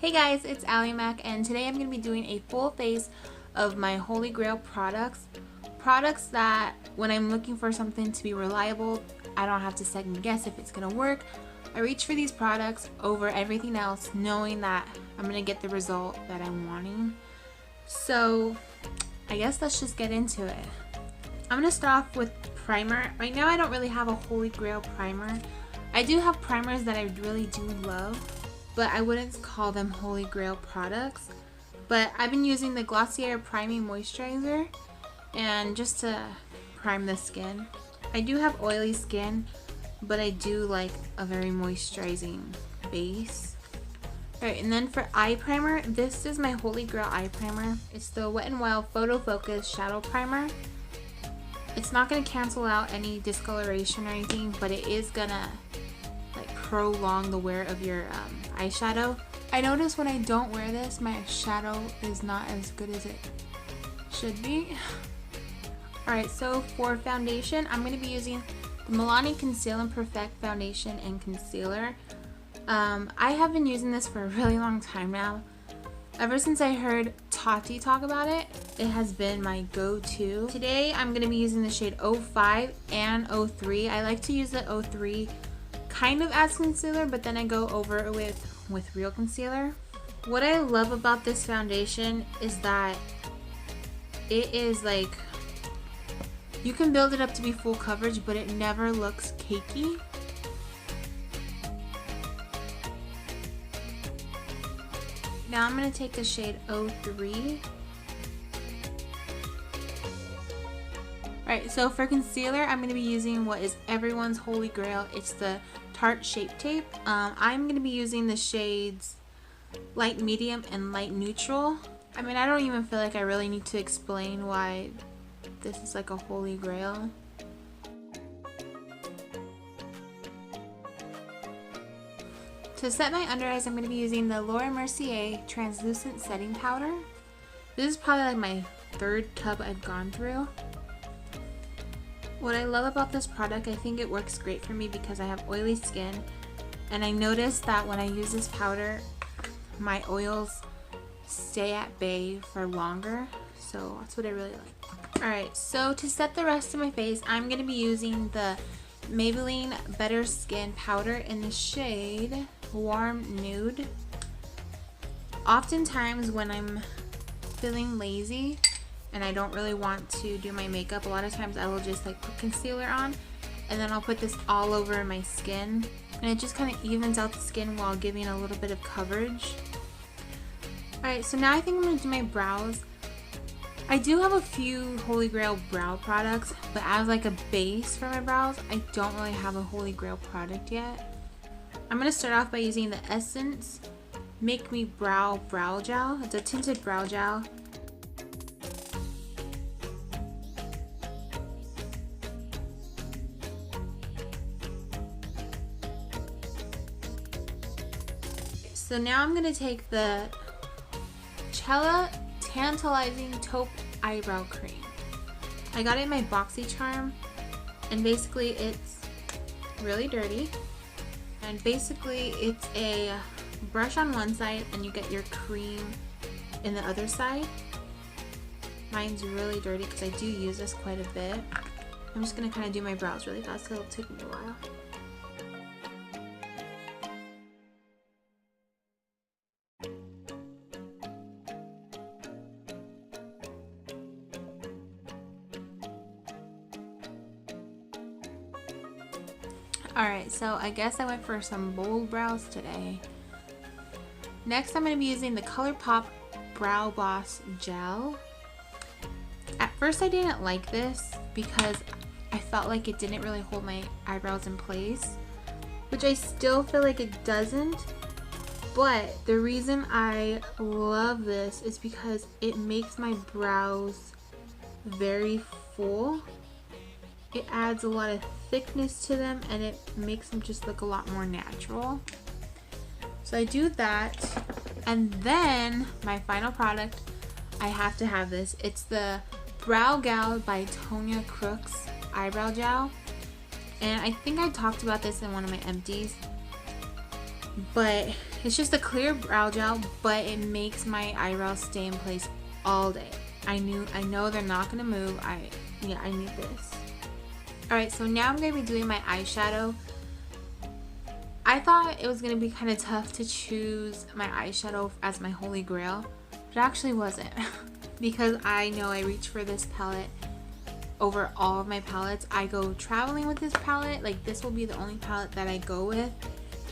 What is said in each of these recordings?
Hey guys, it's Ally Mac, and today I'm going to be doing a full face of my Holy Grail products. Products that when I'm looking for something to be reliable, I don't have to second guess if it's going to work. I reach for these products over everything else, knowing that I'm going to get the result that I'm wanting. So I guess let's just get into it. I'm going to start off with primer. Right now I don't really have a Holy Grail primer. I do have primers that I really do love, but I wouldn't call them Holy Grail products. But I've been using the Glossier Priming Moisturizer, and just to prime the skin. I do have oily skin, but I do like a very moisturizing base. Alright, and then for eye primer, this is my Holy Grail eye primer. It's the Wet n Wild Photo Focus Shadow Primer. It's not going to cancel out any discoloration or anything, but it is gonna like prolong the wear of your eyeshadow. I notice when I don't wear this, my shadow is not as good as it should be. Alright, so for foundation, I'm going to be using the Milani Conceal and Perfect Foundation and Concealer. I have been using this for a really long time now. Ever since I heard Tarte talk about it, it has been my go-to. Today, I'm going to be using the shade 05 and 03. I like to use the 03 kind of as concealer, but then I go over it with real concealer. What I love about this foundation is that it is like, you can build it up to be full coverage, but it never looks cakey. Now I'm going to take the shade 03. Alright, so for concealer, I'm going to be using what is everyone's Holy Grail. It's the Tarte Shape Tape. I'm going to be using the shades Light Medium and Light Neutral. I mean, I don't even feel like I really need to explain why this is like a Holy Grail. To set my under eyes, I'm going to be using the Mercier Translucent Setting Powder. This is probably like my third tub I've gone through. What I love about this product, I think it works great for me because I have oily skin, and I noticed that when I use this powder, my oils stay at bay for longer, so that's what I really like. Alright, so to set the rest of my face, I'm going to be using the Maybelline Better Skin Powder in the shade Warm Nude. Oftentimes when I'm feeling lazy and I don't really want to do my makeup, a lot of times I will just like put concealer on and then I'll put this all over my skin, and it just kind of evens out the skin while giving a little bit of coverage. Alright, so now I think I'm going to do my brows. I do have a few Holy Grail brow products, but as like a base for my brows, I don't really have a Holy Grail product yet. I'm going to start off by using the Essence Make Me Brow Gel. It's a tinted brow gel. So now I'm going to take the Cella Tantalizing Taupe Eyebrow Cream. I got it in my BoxyCharm, and basically it's really dirty. And basically it's a brush on one side and you get your cream in the other side. Mine's really dirty because I do use this quite a bit. I'm just going to kind of do my brows really fast because it'll take me a while. Alright, so I guess I went for some bold brows today. Next, I'm going to be using the Colourpop Brow Boss Gel. At first I didn't like this because I felt like it didn't really hold my eyebrows in place, which I still feel like it doesn't. But the reason I love this is because it makes my brows very full. It adds a lot of thickness to them and it makes them just look a lot more natural. So I do that, and then my final product, I have to have this. It's the Browgal by Tonya Crooks Eyebrow Gel. And I think I talked about this in one of my empties, but It's just a clear brow gel, but it makes my eyebrows stay in place all day. I know they're not gonna move. I need this. Alright, so now I'm gonna be doing my eyeshadow. I thought it was gonna be kind of tough to choose my eyeshadow as my holy grail, but it actually wasn't. Because I know I reach for this palette over all of my palettes. I go traveling with this palette. Like, this will be the only palette that I go with.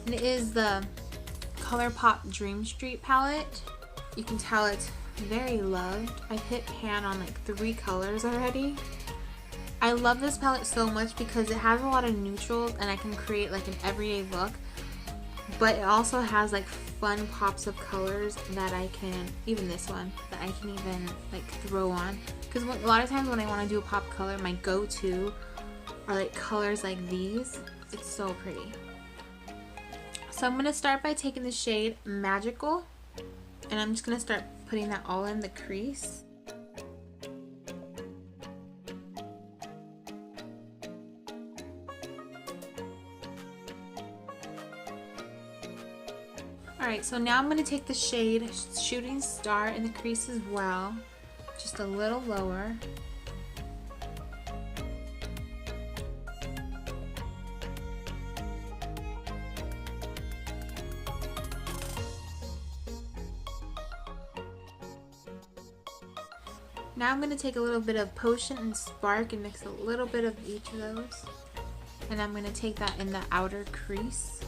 And it is the Colourpop Dream St palette. You can tell it's very loved. I've hit pan on like 3 colors already. I love this palette so much because it has a lot of neutrals and I can create like an everyday look. But it also has like fun pops of colors that I can, even this one, that I can even like throw on. Because a lot of times when I want to do a pop color, my go-to are like colors like these. It's so pretty. So I'm going to start by taking the shade Magical, and I'm just going to start putting that all in the crease. Alright, so now I'm going to take the shade Shooting Star in the crease as well, just a little lower. Now I'm going to take a little bit of Potion and Spark and mix a little bit of each of those. And I'm going to take that in the outer crease.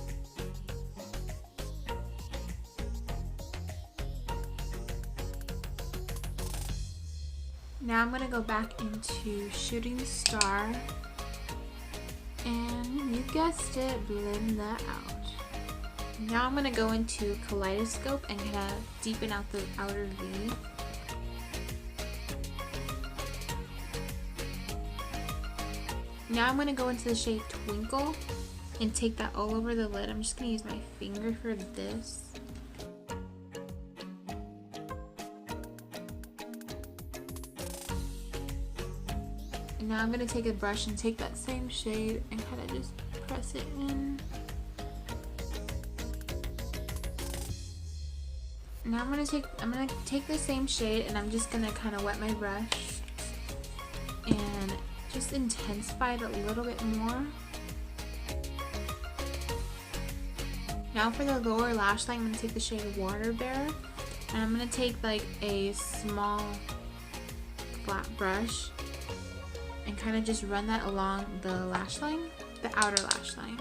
Now I'm going to go back into Shooting Star. And you guessed it, blend that out. Now I'm going to go into Kaleidoscope and kind of deepen out the outer V. Now I'm going to go into the shade Twinkle and take that all over the lid. I'm just going to use my finger for this. And now I'm going to take a brush and take that same shade and kind of just press it in. Now I'm going to take the same shade and I'm just going to kind of wet my brush and just intensify it a little bit more. Now for the lower lash line, I'm going to take the shade Water Bear, and I'm going to take like a small flat brush and kind of just run that along the lash line, the outer lash line.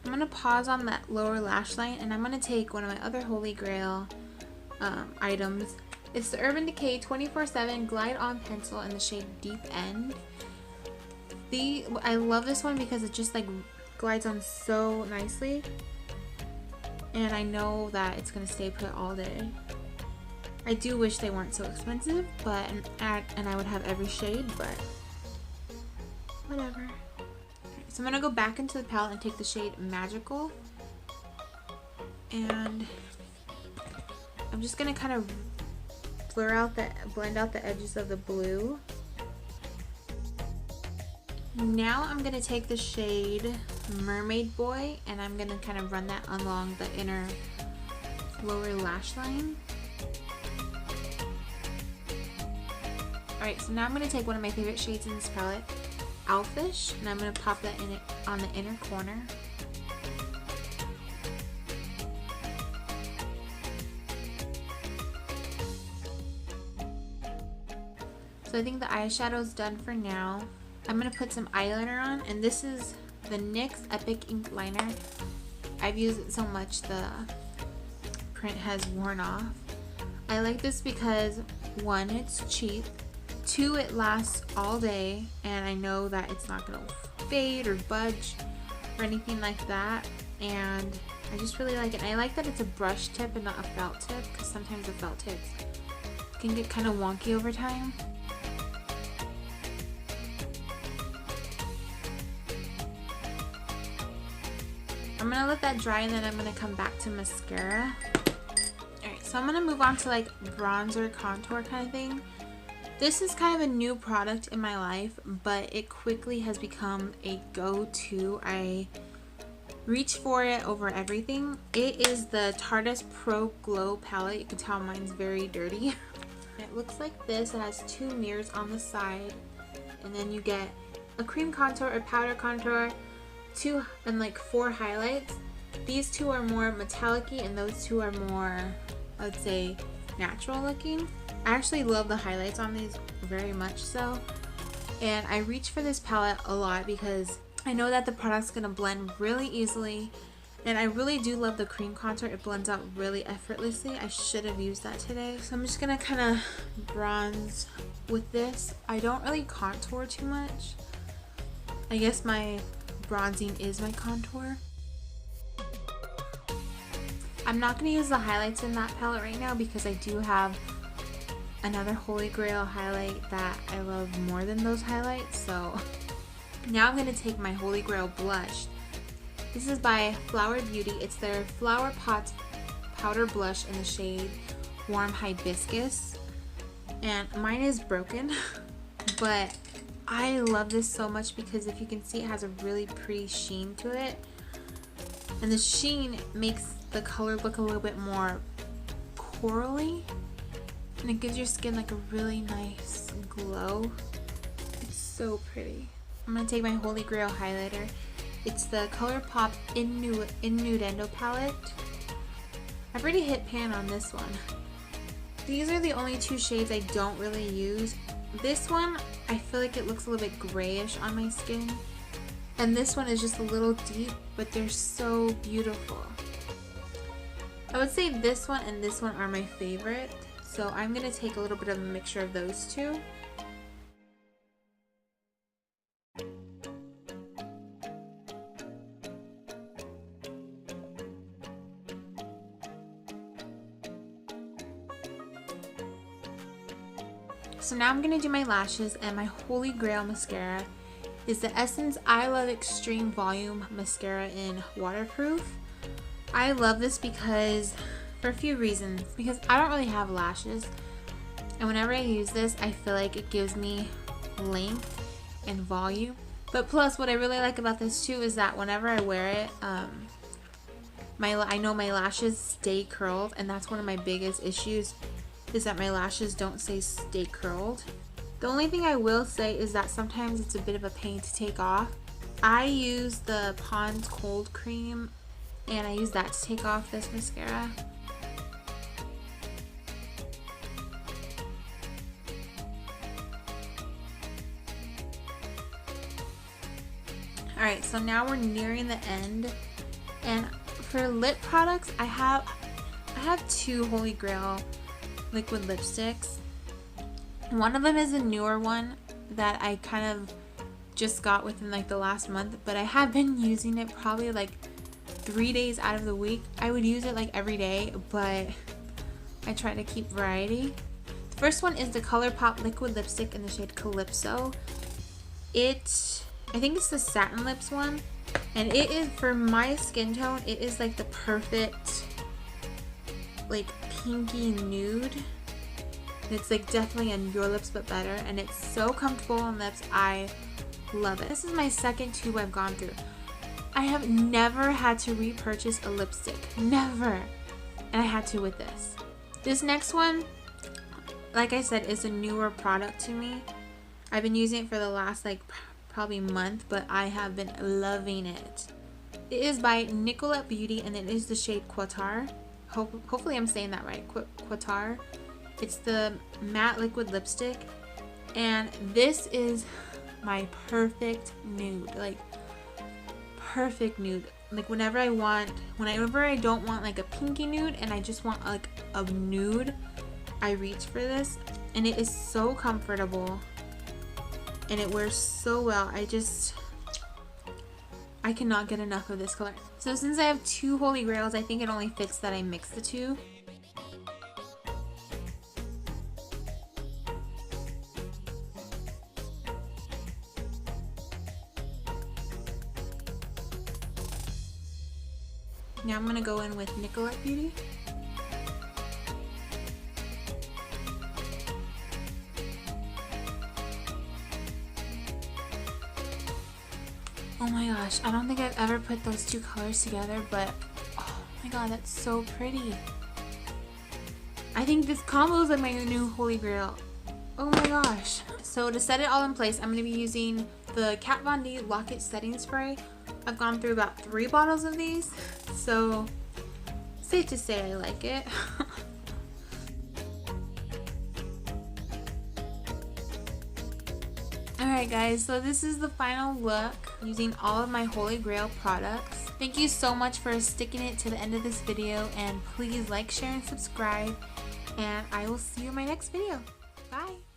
I'm going to pause on that lower lash line and I'm going to take one of my other holy grail items. It's the Urban Decay 24/7 Glide On Pencil in the shade Deep End. I love this one because it just like glides on so nicely. And I know that it's going to stay put all day. I do wish they weren't so expensive, but and I would have every shade, but whatever. So I'm going to go back into the palette and take the shade Magical. And I'm just going to kind of blend out the edges of the blue. Now I'm going to take the shade Mermaid Boy and I'm going to kind of run that along the inner lower lash line. Alright, so now I'm going to take one of my favorite shades in this palette, Owlfish, and I'm going to pop that in it on the inner corner. So I think the eyeshadow's done for now. I'm going to put some eyeliner on, and this is the NYX Epic Ink Liner. I've used it so much the print has worn off. I like this because 1, it's cheap, 2, it lasts all day, and I know that it's not going to fade or budge or anything like that, and I just really like it. And I like that it's a brush tip and not a felt tip, because sometimes the felt tips can get kind of wonky over time. I'm going to let that dry and then I'm going to come back to mascara. Alright, so I'm going to move on to like bronzer contour kind of thing. This is kind of a new product in my life, but it quickly has become a go-to. I reach for it over everything. It is the Tarteist Pro Glow palette. You can tell mine's very dirty. It looks like this. It has two mirrors on the side, and then you get a cream contour, a powder contour, two and like 4 highlights. These two are more metallic-y and those two are more, I would say, natural looking. I actually love the highlights on these very much so, and I reach for this palette a lot because I know that the product's gonna blend really easily, and I really do love the cream contour. It blends out really effortlessly. I should have used that today. So I'm just gonna kind of bronze with this. I don't really contour too much. I guess my bronzing is my contour. I'm not going to use the highlights in that palette right now because I do have another Holy Grail highlight that I love more than those highlights. So now I'm going to take my Holy Grail blush. This is by Flower Beauty. It's their Flower Pot Powder Blush in the shade Warm Hibiscus. And mine is broken, but I love this so much because if you can see, it has a really pretty sheen to it. And the sheen makes the color look a little bit more corally, and it gives your skin like a really nice glow. It's so pretty. I'm gonna take my Holy Grail highlighter. It's the Colourpop In-Nude-Endo palette. I've already hit pan on this one. These are the only 2 shades I don't really use. This one, I feel like it looks a little bit grayish on my skin, and this one is just a little deep, but they're so beautiful. I would say this one and this one are my favorite, so I'm going to take a little bit of a mixture of those two. So now I'm going to do my lashes, and my Holy Grail mascara is the Essence I Love Extreme Volume Mascara in Waterproof. I love this because, for a few reasons, because I don't really have lashes, and whenever I use this I feel like it gives me length and volume. But plus, what I really like about this too is that whenever I wear it, I know my lashes stay curled, and that's one of my biggest issues, is that my lashes don't stay curled. The only thing I will say is that sometimes it's a bit of a pain to take off. I use the Pond's Cold Cream, and I use that to take off this mascara. Alright, so now we're nearing the end, and for lip products, I have 2 Holy Grail liquid lipsticks. One of them is a newer one that I kind of just got within like the last month, but I have been using it probably like 3 days out of the week. I would use it like every day, but I try to keep variety. The first one is the Colourpop liquid lipstick in the shade Calypso. I think it's the satin lips one, and it is, for my skin tone, it is like the perfect like pinky nude. It's like definitely on your lips but better, and it's so comfortable on lips. I love it. This is my second tube I've gone through. I have never had to repurchase a lipstick, never, and I had to with this. This next one, like I said, is a newer product to me. I've been using it for the last like probably month, but I have been loving it. It is by Nicolet Beauty, and it is the shade Qatar. Hopefully I'm saying that right, Qatar. It's the matte liquid lipstick, and this is my perfect nude, like perfect nude. Like whenever I don't want like a pinky nude and I just want like a nude, I reach for this, and it is so comfortable and it wears so well. I cannot get enough of this color. So since I have 2 Holy Grails, I think it only fits that I mix the 2. Now I'm going to go in with Nicolet Beauty. Oh my gosh, I don't think I've ever put those two colors together, but oh my god, that's so pretty. I think this combo is like my new holy grail. Oh my gosh. So to set it all in place, I'm going to be using the Kat Von D Lock-It Setting Spray. I've gone through about 3 bottles of these, so safe to say I like it. Alright guys, so this is the final look using all of my holy grail products. Thank you so much for sticking it to the end of this video, and please like, share, and subscribe, and I will see you in my next video. Bye!